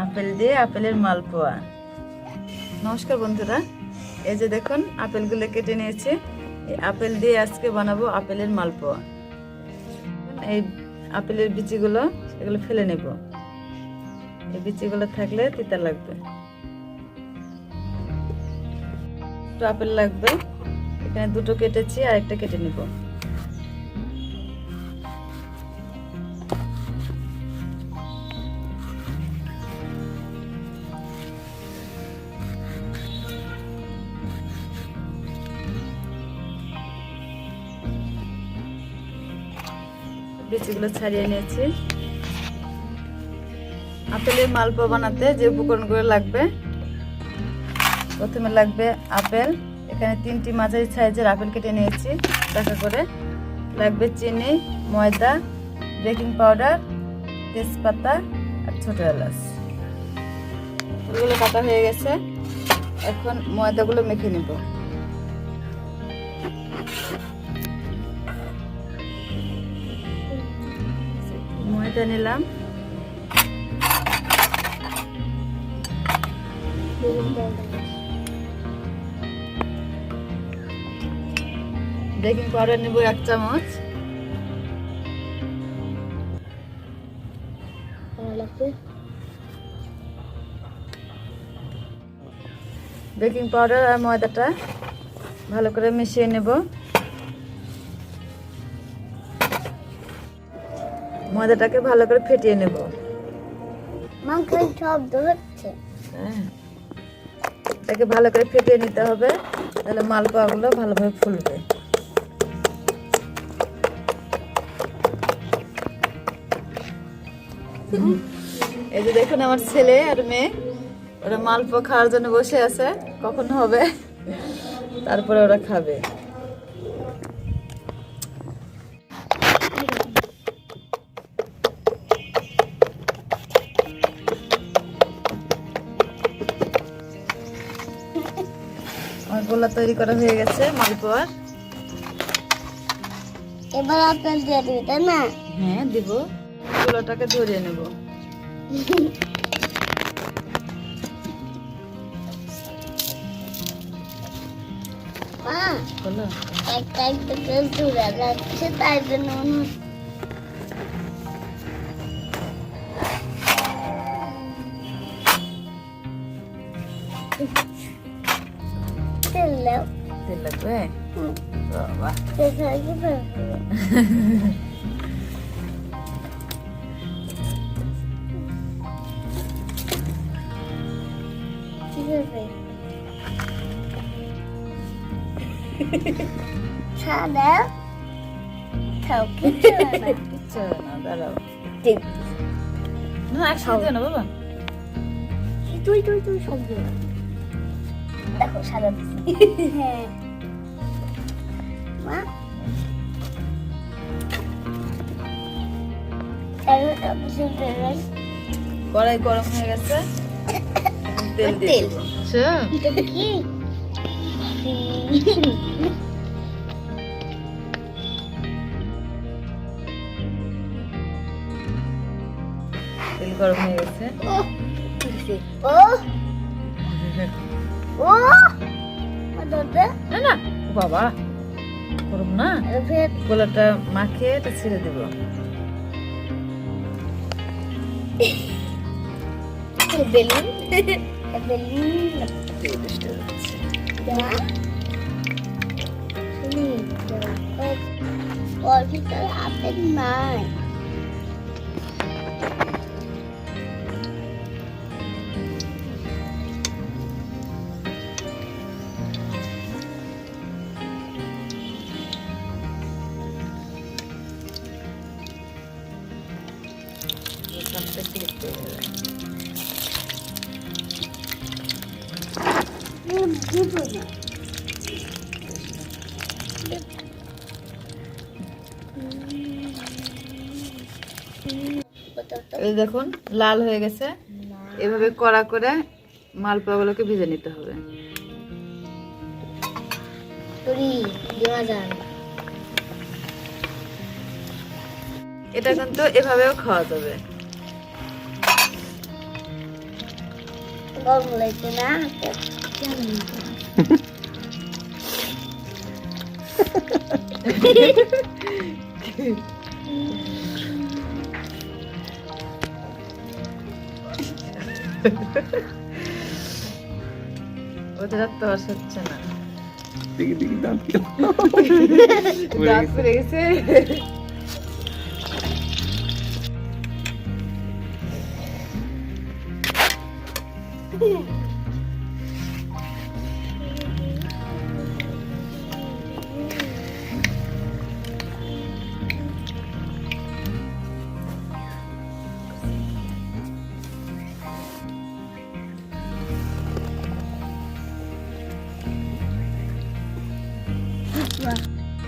Apple দিয়ে আপেলের মালপোয়া। নমস্কার বন্ধুরা, এই যে দেখুন আপেলগুলো কেটে নিয়েছি। এই আপেল দিয়ে আজকে বানাবো আপেলের মালপোয়া। এই আপেলের বিচিগুলো এগুলো ফেলে নেব, এই বিচিগুলো থাকলে তিতা লাগবে। দুটো আপেল লাগবে, এখানে দুটো কেটেছি আর একটা কেটে নেব। বিচিগুলো ছাড়িয়ে নিয়েছি। আপেলের মালপোয়া বানাতে যে উপকরণগুলো লাগবে, প্রথমে লাগবে আপেল। এখানে 3টি মাঝারি সাইজের আপেল কেটে নিয়েছি টাকা করে। লাগবে চিনি, ময়দা, বেকিং পাউডার, তেজপাতা আর ছোট এলাচ। এগুলো কাটা হয়ে গেছে, এখন ময়দাগুলো মেখে নেব। ময়দা নিলাম, বেকিং পাউডার নেব 1 চামচ, বেকিং পাউডার আর ময়দাটা ভালো করে মিশিয়ে নেব। ময়দাটাকে ভালো করে ফেটিয়ে নেব। এটাকে ভালো করে ফেটিয়ে নিতে হবে, তাহলে মালপোয়াগুলো ভালোভাবে ফুলবে। এই যে দেখুন আমার ছেলে আর মেয়ে, ওরা মালপোয়া খাওয়ার জন্য বসে আছে, কখন হবে তারপরে ওরা খাবে। আমার গোলা তৈরি করা হয়ে গেছে মালপোয়ার। এবার আপেল দিয়ে দিবি, তাই না? হ্যাঁ দিব, গোলাটাকে ধরিয়ে নেব। মা, বলো একটা একটা করে দূরে যাচ্ছে, তাই জন্য মনে হচ্ছে। তেল দাও। তেল লাগবে? বাবা, তেল লাগে না। ঠিক আছে, ছাড়া খাও, কিছু হয় না। কিচ্ছু হবে না, দাঁড়াও। ঠিক না, একসাথে দিও না বাবা। তুই সব দিও। দেখো সাদা দিছি। হ্যাঁ মা, কড়াই গরম হয়ে গেছে, তেল দিয়ে দেব। এটা কি? তেল গরম হয়ে গেছে। ও ও না না বাবা, গরম না, গোলাটা মাখিয়ে এটা ছেড়ে দেব। বেলুন ওর ভিতরে আপেল নাই। এই দেখুন লাল হয়ে গেছে। এভাবে কড়া করে মালপোয়াগুলোকে ভেজে নিতে হবে। এটা কিন্তু এভাবেও খাওয়া যাবে। গরম লাগছে না? ওদের আর তো হচ্ছে না। দেখি দেখি দাঁত কি দাঁত পড়ে গেছে।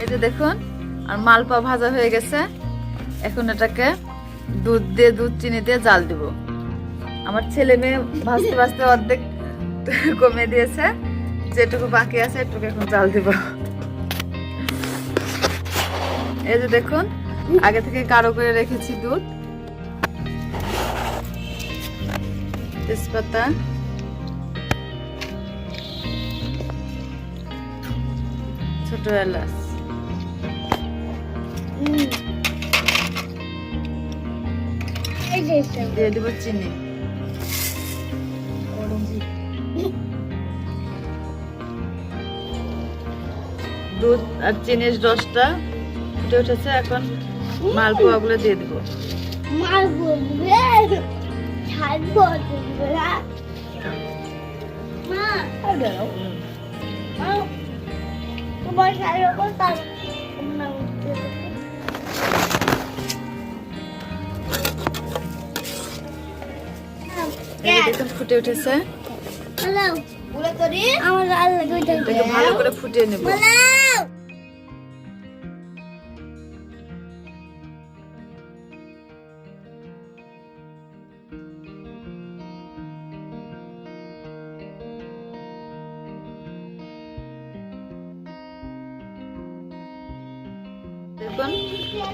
এই যে দেখুন আর মালপোয়া ভাজা হয়ে গেছে। এখন এটাকে দুধ চিনি দিয়ে জাল দিব। আমার ছেলে মেয়ে ভাজতে ভাজতে অর্ধেক কমে দিয়েছে, যেটুকু বাকি আছে এটুকু এখন জাল দিব। এই যে দেখুন আগে থেকে গাঢ় করে রেখেছি দুধ, তেজপাতা, ছোট এলাচ, দিয়ে দিব চিনি, দুধ আর চিনির রসটা ফুটে উঠেছে। এখন মালপোয়া গুলো দিয়ে দিব। দেখুন ফুটে উঠেছে। এটাকে ভালো করে ফুটিয়ে নেব। দেখুন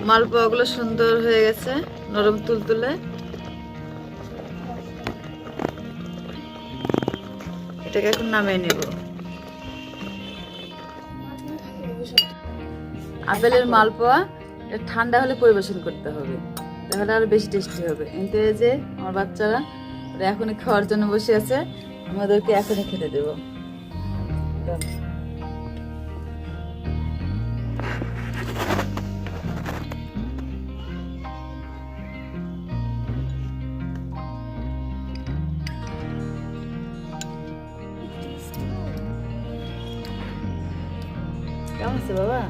মালপোয়া গুলো সুন্দর হয়ে গেছে, নরম তুলতুলে। এটাকে এখন নামিয়ে নেব। আপেলের মালপোয়া ঠান্ডা হলে পরিবেশন করতে হবে, তাহলে আরো বেশি টেস্টি হবে। কিন্তু এই যে আমার বাচ্চারা ওরা এখনই খাওয়ার জন্য বসে আছে, আমাদেরকে এখনই খেতে দেব। কেমন আছে বাবা?